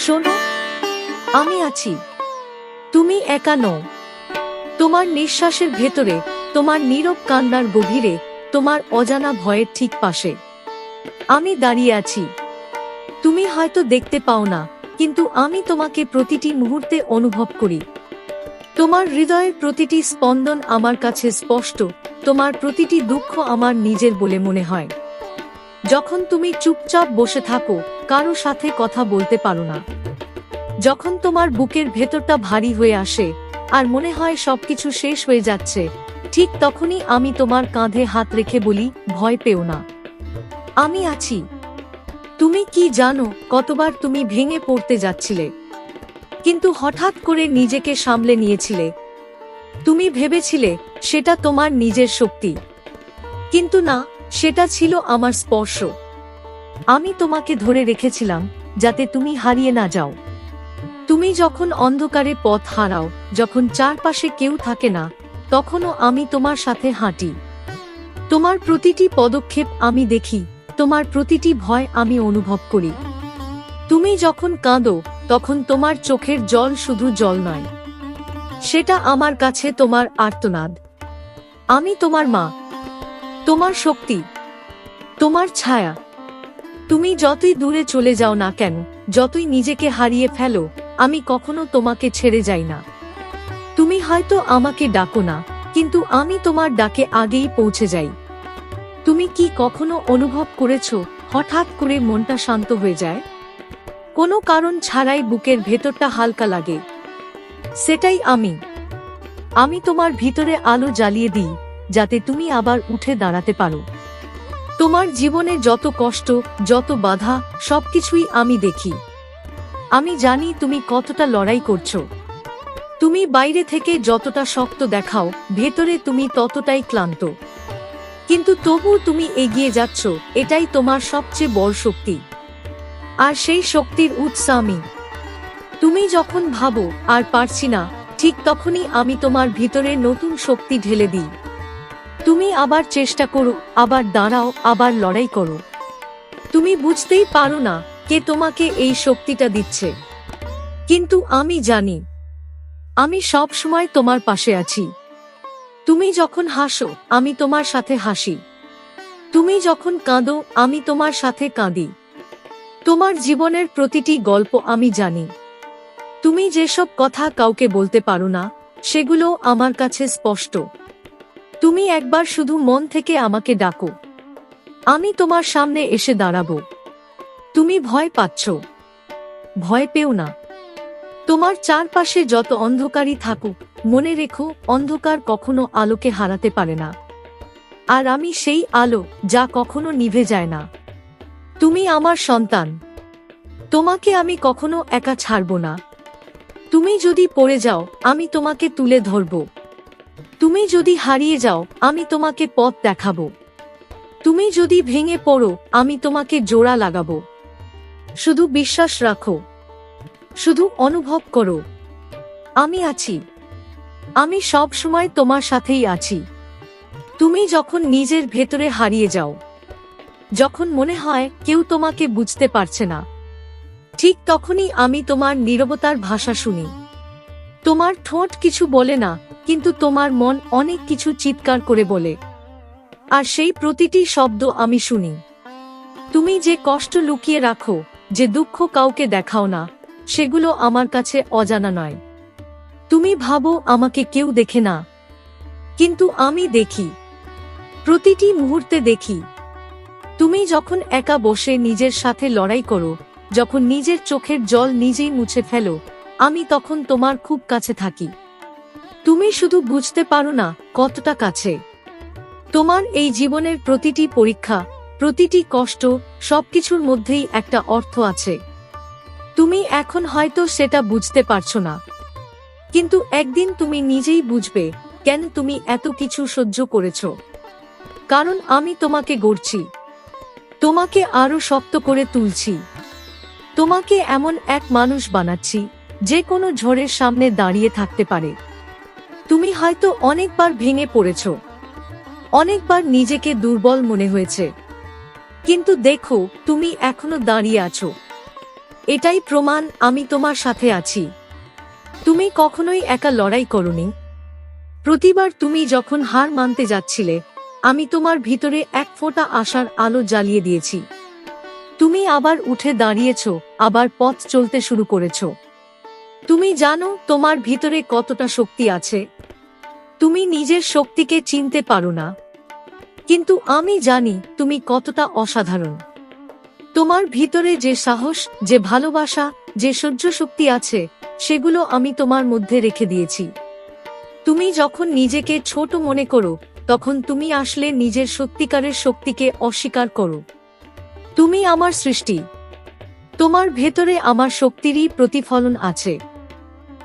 শোনো, আমি আছি। তুমি একা নও। তোমার নিঃশ্বাসের ভেতরে, তোমার নীরব কান্নার গভীরে, তোমার অজানা ভয়ের ঠিক পাশে আমি দাঁড়িয়ে আছি। তুমি হয়তো দেখতে পাও না, কিন্তু আমি তোমাকে প্রতিটি মুহূর্তে অনুভব করি। তোমার হৃদয়ের প্রতিটি স্পন্দন আমার কাছে স্পষ্ট, তোমার প্রতিটি দুঃখ আমার নিজের বলে মনে হয়। যখন তুমি চুপচাপ বসে থাকো, কারো সাথে কথা বলতে পারো না, যখন তোমার বুকের ভেতরটা ভারী হয়ে আসে আর মনে হয় সবকিছু শেষ হয়ে যাচ্ছে, ঠিক তখনই আমি তোমার কাঁধে হাত রেখে বলি, ভয় পেও না, আমি আছি। তুমি কি জানো কতবার তুমি ভেঙে পড়তে যাচ্ছিলে, কিন্তু হঠাৎ করে নিজেকে সামলে নিয়েছিলে। তুমি ভেবেছিলে সেটা তোমার নিজের শক্তি, কিন্তু না, সেটা ছিল আমার স্পর্শ। আমি তোমাকে ধরে রেখেছিলাম যাতে তুমি হারিয়ে না যাও। তুমি যখন অন্ধকারে পথ হারাও, যখন চারপাশে কেউ থাকে না, তখনও আমি তোমার সাথে হাঁটি। তোমার প্রতিটি পদক্ষেপ আমি দেখি, তোমার প্রতিটি ভয় আমি অনুভব করি। তুমি যখন কাঁদো, তখন তোমার চোখের জল শুধু জল নয়, সেটা আমার কাছে তোমার আর্তনাদ। আমি তোমার মা, তোমার শক্তি, তোমার ছায়া। তুমি যতই দূরে চলে যাও না কেন, যতই নিজেকে হারিয়ে ফেলো, আমি কখনো তোমাকে ছেড়ে যাই না। তুমি হয়তো আমাকে ডাকো না, কিন্তু আমি তোমার ডাকে আগেই পৌঁছে যাই। তুমি কি কখনো অনুভব করেছো হঠাৎ করে মনটা শান্ত হয়ে যায়, কোনো কারণ ছাড়াই বুকের ভেতরটা হালকা লাগে? সেটাই আমি। আমি তোমার ভিতরে আলো জ্বালিয়ে দিই, যাতে তুমি আবার উঠে দাঁড়াতে পারো। তোমার জীবনে যত কষ্ট, যত বাধা, সবকিছুই আমি দেখি। আমি জানি তুমি কতটা লড়াই করছো। তুমি বাইরে থেকে যতটা শক্ত দেখাও, ভেতরে তুমি ততটাই ক্লান্ত। কিন্তু তবু তুমি এগিয়ে যাচ্ছ, এটাই তোমার সবচেয়ে বড় শক্তি। আর সেই শক্তির উৎস আমি। তুমি যখন ভাবো আর পারছি না, ঠিক তখনই আমি তোমার ভিতরে নতুন শক্তি ঢেলে দিই। তুমি আবার চেষ্টা করো, আবার দাঁড়াও, আবার লড়াই করো। তুমি বুঝতেই পারো না কে তোমাকে এই শক্তিটা দিচ্ছে, কিন্তু আমি জানি, আমি সব সময় তোমার পাশে আছি। তুমি যখন হাসো, আমি তোমার সাথে হাসি। তুমি যখন কাঁদো, আমি তোমার সাথে কাঁদি। তোমার জীবনের প্রতিটি গল্প আমি জানি। তুমি যেসব কথা কাউকে বলতে পারো না, সেগুলো আমার কাছে স্পষ্ট। তুমি একবার শুধু মন থেকে আমাকে ডাকো, আমি তোমার সামনে এসে দাঁড়াবো। তুমি ভয় পাচ্ছ, ভয় পেও না। তোমার চারপাশে যত অন্ধকারই থাকুক, মনে রেখো, অন্ধকার কখনো আলোকে হারাতে পারে না। আর আমি সেই আলো, যা কখনো নিভে যায় না। তুমি আমার সন্তান। তোমাকে আমি কখনো একা ছাড়ব না। তুমি যদি পড়ে যাও, আমি তোমাকে তুলে ধরব। তুমি যদি হারিয়ে যাও, আমি তোমাকে পথ দেখাবো। তুমি যদি ভেঙে পড়ো, আমি তোমাকে জোড়া লাগাবো। শুধু বিশ্বাস রাখো, শুধু অনুভব করো, আমি আছি। আমি সব সময় তোমার সাথেই আছি। তুমি যখন নিজের ভেতরে হারিয়ে যাও, যখন মনে হয় কেউ তোমাকে বুঝতে পারছে না, ঠিক তখনই আমি তোমার নীরবতার ভাষা শুনি। তোমার ঠোঁট কিছু বলে না, কিন্তু তোমার মন অনেক কিছু চিৎকার করে বলে। আর সেই প্রতিটি শব্দ আমি শুনি। তুমি যে কষ্ট লুকিয়ে রাখো, যে দুঃখ কাউকে দেখাও না, সেগুলো আমার কাছে অজানা নয়। তুমি ভাবো আমাকে কেউ দেখে না, কিন্তু আমি দেখি। প্রতিটি মুহূর্তে দেখি। তুমি যখন একা বসে নিজের সাথে লড়াই করো, যখন নিজের চোখের জল নিজেই মুছে ফেলো, আমি তখন তোমার খুব কাছে থাকি। তুমি শুধু বুঝতে পারো না কতটা কাছে। তোমার এই জীবনের প্রতিটি পরীক্ষা, প্রতিটি কষ্ট, সবকিছুর মধ্যেই একটা অর্থ আছে। তুমি এখন হয়তো সেটা বুঝতে পারছো না, কিন্তু একদিন তুমি নিজেই বুঝবে কেন তুমি এত কিছু সহ্য করেছো। কারণ আমি তোমাকে গড়ছি, তোমাকে আরো শক্ত করে তুলছি। তোমাকে এমন এক মানুষ বানাচ্ছি, যে কোনো ঝড়ের সামনে দাঁড়িয়ে থাকতে পারে। তুমি হয়তো অনেকবার ভেঙে পড়েছো, অনেকবার নিজেকে দুর্বল মনে হয়েছে, কিন্তু দেখো, তুমি এখনো দাঁড়িয়ে আছো। এটাই প্রমাণ আমি তোমার সাথে আছি। তুমি কখনোই একা লড়াই করোনি। প্রতিবার তুমি যখন হার মানতে যাচ্ছিলে, আমি তোমার ভিতরে এক ফোঁটা আশার আলো জ্বালিয়ে দিয়েছি। তুমি আবার উঠে দাঁড়িয়েছ, আবার পথ চলতে শুরু করেছ। তুমি জানো তোমার ভিতরে কতটা শক্তি আছে। তুমি নিজের শক্তিকে চিনতে পারো না, কিন্তু আমি জানি তুমি কতটা অসাধারণ। তোমার ভিতরে যে সাহস, যে ভালোবাসা, যে সহ্য শক্তি আছে, সেগুলো আমি তোমার মধ্যে রেখে দিয়েছি। তুমি যখন নিজেকে ছোট মনে করো, তখন তুমি আসলে নিজের সত্যিকারের শক্তিকে অস্বীকার করো। তুমি আমার সৃষ্টি। তোমার ভেতরে আমার শক্তিরই প্রতিফলন আছে।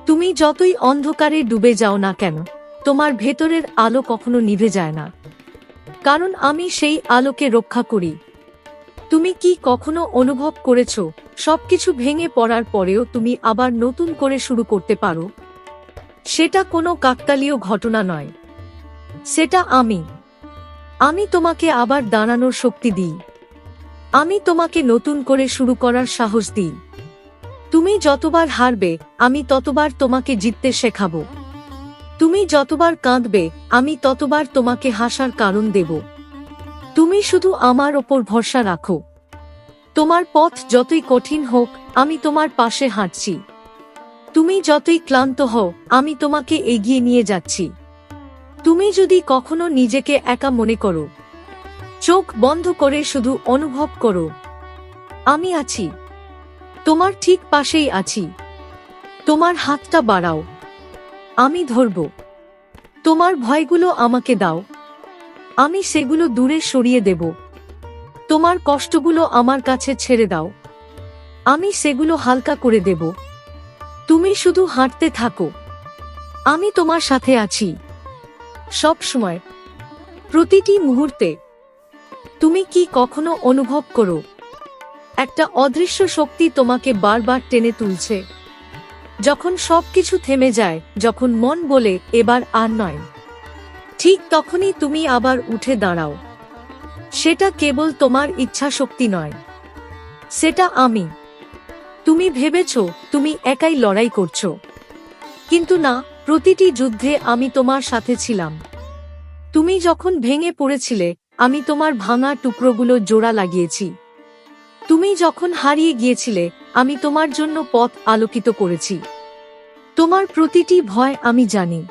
তুমি যতই অন্ধকারে ডুবে যাও না কেন, তোমার ভেতরের আলো কখনো নিভে যায় না, কারণ আমি সেই আলোকে রক্ষা করি। তুমি কি কখনো অনুভব করেছ, সবকিছু ভেঙে পড়ার পরেও তুমি আবার নতুন করে শুরু করতে পারো? সেটা কোনো কাকতালীয় ঘটনা নয়, সেটা আমি তোমাকে আবার দাঁড়ানোর শক্তি দিই। আমি তোমাকে নতুন করে শুরু করার সাহস দিই। তুমি যতবার হারবে, আমি ততবার তোমাকে জিততে শেখাবো। তুমি যতবার কাঁদবে, আমি ততবার তোমাকে হাসার কারণ দেব। তুমি শুধু আমার ওপর ভরসা রাখো। তোমার পথ যতই কঠিন হোক, আমি তোমার পাশে হাঁটছি। তুমি যতই ক্লান্ত হও, আমি তোমাকে এগিয়ে নিয়ে যাচ্ছি। তুমি যদি কখনো নিজেকে একা মনে করো, চোখ বন্ধ করে শুধু অনুভব করো, আমি আছি। তোমার ঠিক পাশেই আছি। তোমার হাতটা বাড়াও, আমি ধরব। তোমার ভয়গুলো আমাকে দাও, আমি সেগুলো দূরে সরিয়ে দেব। তোমার কষ্টগুলো আমার কাছে ছেড়ে দাও, আমি সেগুলো হালকা করে দেব। তুমি শুধু হাঁটতে থাকো, আমি তোমার সাথে আছি সব সময়, প্রতিটি মুহূর্তে। তুমি কি কখনো অনুভব করো, একটা অদৃশ্য শক্তি তোমাকে বারবার টেনে তুলছে? যখন সবকিছু থেমে যায়, যখন মন বলে এবার আর নয়, ঠিক তখনই তুমি আবার উঠে দাঁড়াও। সেটা কেবল তোমার ইচ্ছা শক্তি নয়, সেটা আমি। তুমি ভেবেছ তুমি একাই লড়াই করছো, কিন্তু না, প্রতিটি যুদ্ধে আমি তোমার সাথে ছিলাম। তুমি যখন ভেঙে পড়েছিলে, আমি তোমার ভাঙা টুকরোগুলো জোড়া লাগিয়েছি। তুমি যখন হারিয়ে গিয়েছিলে, আমি তোমার জন্য পথ আলোকিত করেছি। তোমার প্রতিটি ভয় আমি জানি,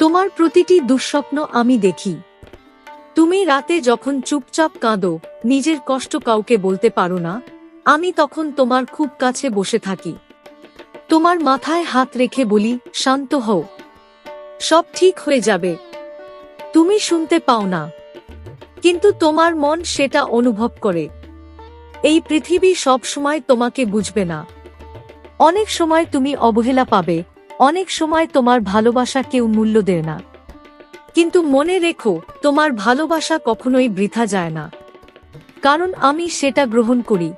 তোমার প্রতিটি দুঃস্বপ্ন আমি দেখি। তুমি রাতে যখন চুপচাপ কাঁদো, নিজের কষ্ট কাউকে বলতে পারো না, আমি তখন তোমার খুব কাছে বসে থাকি। তোমার মাথায় হাত রেখে বলি, শান্ত হও, সব ঠিক হয়ে যাবে। তুমি শুনতে পাও না, কিন্তু তোমার মন সেটা অনুভব করে। এই পৃথিবী সব সময় তোমাকে বুঝবে না। অনেক সময় তুমি অবহেলা পাবে, অনেক সময় তোমার ভালোবাসা কেউ মূল্য দেয় না। কিন্তু মনে রেখো, তোমার ভালোবাসা কখনোই বৃথা যায় না, কারণ আমি সেটা গ্রহণ করি।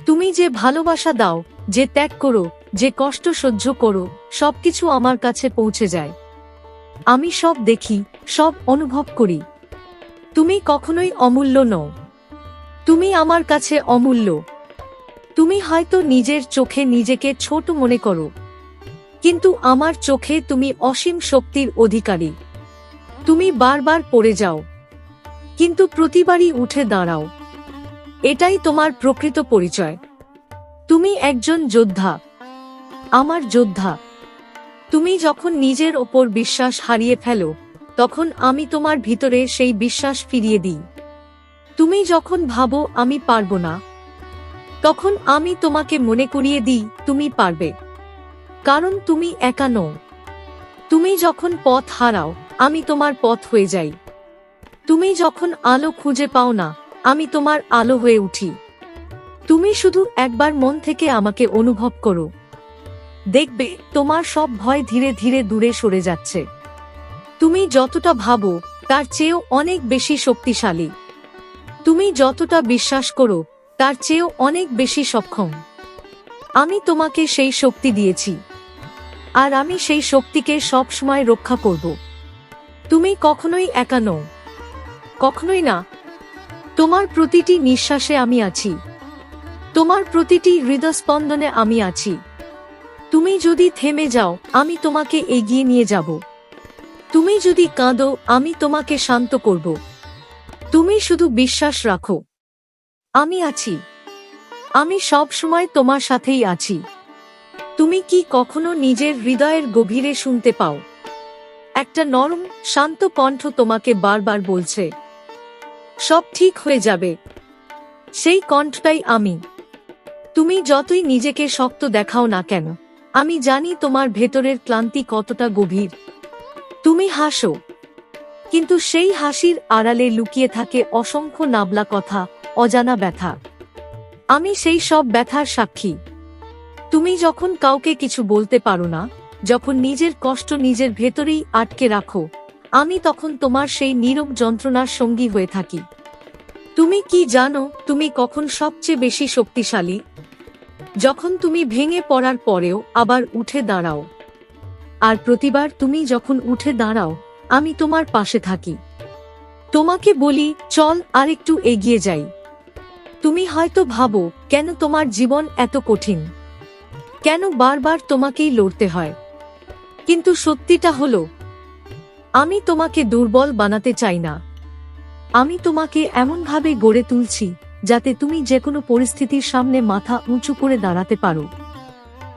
তুমি যে ভালোবাসা দাও, যে ত্যাগ করো, যে কষ্ট সহ্য করো, সবকিছু আমার কাছে পৌঁছে যায়। আমি সব দেখি, সব অনুভব করি। তুমি কখনোই অমূল্য নও, তুমি আমার কাছে অমূল্য। তুমি হয়তো নিজের চোখে নিজেকে ছোট মনে করো, কিন্তু আমার চোখে তুমি অসীম শক্তির অধিকারী। তুমি বারবার পড়ে যাও, কিন্তু প্রতিবারই উঠে দাঁড়াও। এটাই তোমার প্রকৃত পরিচয়। তুমি একজন যোদ্ধা, আমার যোদ্ধা। তুমি যখন নিজের ওপর বিশ্বাস হারিয়ে ফেলো, তখন আমি তোমার ভিতরে সেই বিশ্বাস ফিরিয়ে দিই। তুমি যখন ভাবো আমি পারবো না, তখন আমি তোমাকে মনে করিয়ে দিই তুমি পারবে, কারণ তুমি একা নও। তুমি যখন পথ হারাও, আমি তোমার পথ হয়ে যাই। তুমি যখন আলো খুঁজে পাও না, আমি তোমার আলো হয়ে উঠি। তুমি শুধু একবার মন থেকে আমাকে অনুভব করো, দেখবে তোমার সব ভয় ধীরে ধীরে দূরে সরে যাচ্ছে। তুমি যতটা ভাবো, তার চেয়েও অনেক বেশি শক্তিশালী। তুমি যতটা বিশ্বাস করো, তার চেয়েও অনেক বেশি সক্ষম। আমি তোমাকে সেই শক্তি দিয়েছি, আর আমি সেই শক্তিকে সব সময় রক্ষা করব। তুমি কখনোই একা নও, কখনোই না। তোমার প্রতিটি নিঃশ্বাসে আমি আছি। তোমার প্রতিটি হৃদস্পন্দনে আমি আছি। তুমি যদি থেমে যাও, আমি তোমাকে এগিয়ে নিয়ে যাব। তুমি যদি কাঁদো, আমি তোমাকে শান্ত করব। তুমি শুধু বিশ্বাস রাখো, আমি আছি। আমি সব সময় তোমার সাথেই আছি। তুমি কি কখনো নিজের হৃদয়ের গভীরে শুনতে পাও একটা নরম শান্ত কণ্ঠ তোমাকে বারবার বলছে, সব ঠিক হয়ে যাবে? সেই কণ্ঠটাই আমি। তুমি যতই নিজেকে শক্ত দেখাও না কেন, আমি জানি তোমার ভেতরের ক্লান্তি কতটা গভীর। তুমি হাসো, কিন্তু সেই হাসির আড়ালে লুকিয়ে থাকে অসংখ্য নাবলা কথা, অজানা ব্যথা। আমি সেই সব ব্যথার সাক্ষী। তুমি যখন কাউকে কিছু বলতে পারো না, যখন নিজের কষ্ট নিজের ভেতরেই আটকে রাখো, আমি তখন তোমার সেই নীরব যন্ত্রণার সঙ্গী হয়ে থাকি। তুমি কি জানো তুমি কখন সবচেয়ে বেশি শক্তিশালী? যখন তুমি ভেঙে পড়ার পরেও আবার উঠে দাঁড়াও। আর প্রতিবার তুমি যখন উঠে দাঁড়াও, আমি তোমার পাশে থাকি। তোমাকে বলি, চল আরেকটু এগিয়ে যাই। তুমি হয়তো ভাবো, কেন তোমার জীবন এত কঠিন? কেন বারবার তোমাকেই লড়তে হয়? কিন্তু সত্যিটা হলো, আমি তোমাকে দুর্বল বানাতে চাই না। আমি তোমাকে এমনভাবে গড়ে তুলছি যাতে তুমি যে কোনো পরিস্থিতির সামনে মাথা উঁচু করে দাঁড়াতে পারো।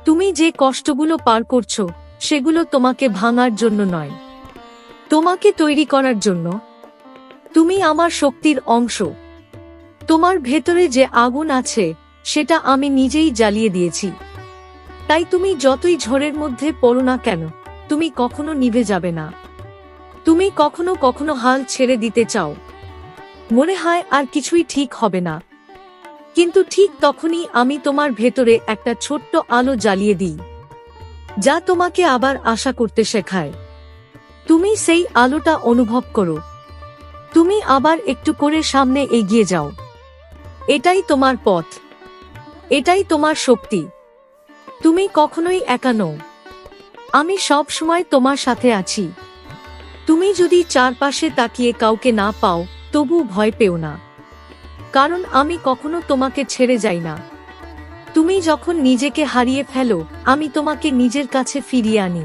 তুমি যে কষ্টগুলো পার করছো, সেগুলো তোমাকে ভাঙার জন্য নয়, তোমাকে তৈরি করার জন্য। তুমি আমার শক্তির অংশ। তোমার ভেতরে যে আগুন আছে, সেটা আমি নিজেই জ্বালিয়ে দিয়েছি। তাই তুমি যতই ঝড়ের মধ্যে পড়ো না কেন, তুমি কখনো নিভে যাবে না। তুমি কখনো কখনো হাল ছেড়ে দিতে চাও, মনে হয় আর কিছুই ঠিক হবে না। কিন্তু ঠিক তখনই আমি তোমার ভেতরে একটা ছোট্ট আলো জ্বালিয়ে দিই, যা তোমাকে আবার আশা করতে শেখায়। তুমি সেই আলোটা অনুভব করো, তুমি আবার একটু করে সামনে এগিয়ে যাও। এটাই তোমার পথ, এটাই তোমার শক্তি। তুমি কখনোই একা নও। আমি সব সময় তোমার সাথে আছি। তুমি যদি চারপাশে তাকিয়ে কাউকে না পাও, তবু ভয় পেও না, কারণ আমি কখনো তোমাকে ছেড়ে যাই না। তুমি যখন নিজেকে হারিয়ে ফেলো, আমি তোমাকে নিজের কাছে ফিরিয়ে আনি।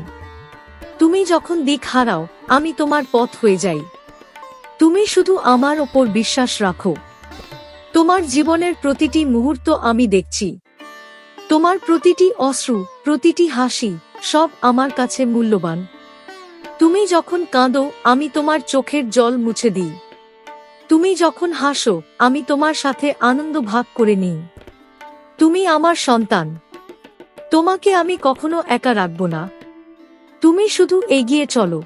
তুমি যখন দিক হারাও, আমি তোমার পথ হয়ে যাই। তুমি শুধু আমার ওপর বিশ্বাস রাখো। তোমার জীবনের প্রতিটি মুহূর্ত আমি দেখছি। তোমার প্রতিটি অশ্রু, প্রতিটি হাসি, সব আমার কাছে মূল্যবান। তুমি যখন কাঁদো, আমি তোমার চোখের জল মুছে দিই। তুমি যখন হাসো, আমি তোমার সাথে আনন্দ ভাগ করে নিই। তুমি আমার সন্তান। তোমাকে আমি কখনো একা রাখব না। তুমি শুধু এগিয়ে চলো।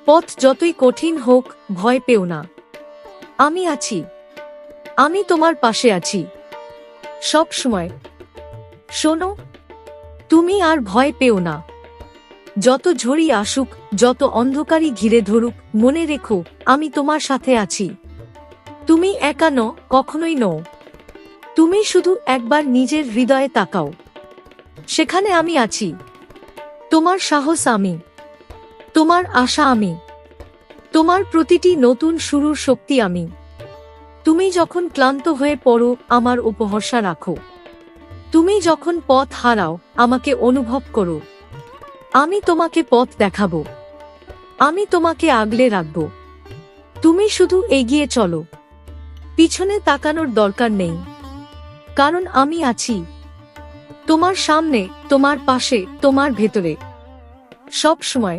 পথ যতই কঠিন হোক, ভয় পেও না। আমি আছি। আমি তোমার পাশে আছি, সব সময়। শোনো, তুমি আর ভয় পেও না। যত ঝড়ই আসুক, যত অন্ধকারই ঘিরে ধরুক, মনে রেখো, আমি তোমার সাথে আছি। তুমি একা নও, কখনোই নও। তুমি শুধু একবার নিজের হৃদয়ে তাকাও, সেখানে আমি আছি। তোমার সাহস আমি, তোমার আশা আমি, তোমার প্রতিটি নতুন শুরুর শক্তি আমি। তুমি যখন ক্লান্ত হয়ে পড়ো, আমার উপর ভরসা রাখো। তুমি যখন পথ হারাও, আমাকে অনুভব করো। আমি তোমাকে পথ দেখাবো। আমি তোমাকে আগলে রাখবো। তুমি শুধু এগিয়ে চলো, পিছনে তাকানোর দরকার নেই, কারণ আমি আছি তোমার সামনে, তোমার পাশে, তোমার ভেতরে, সব সময়।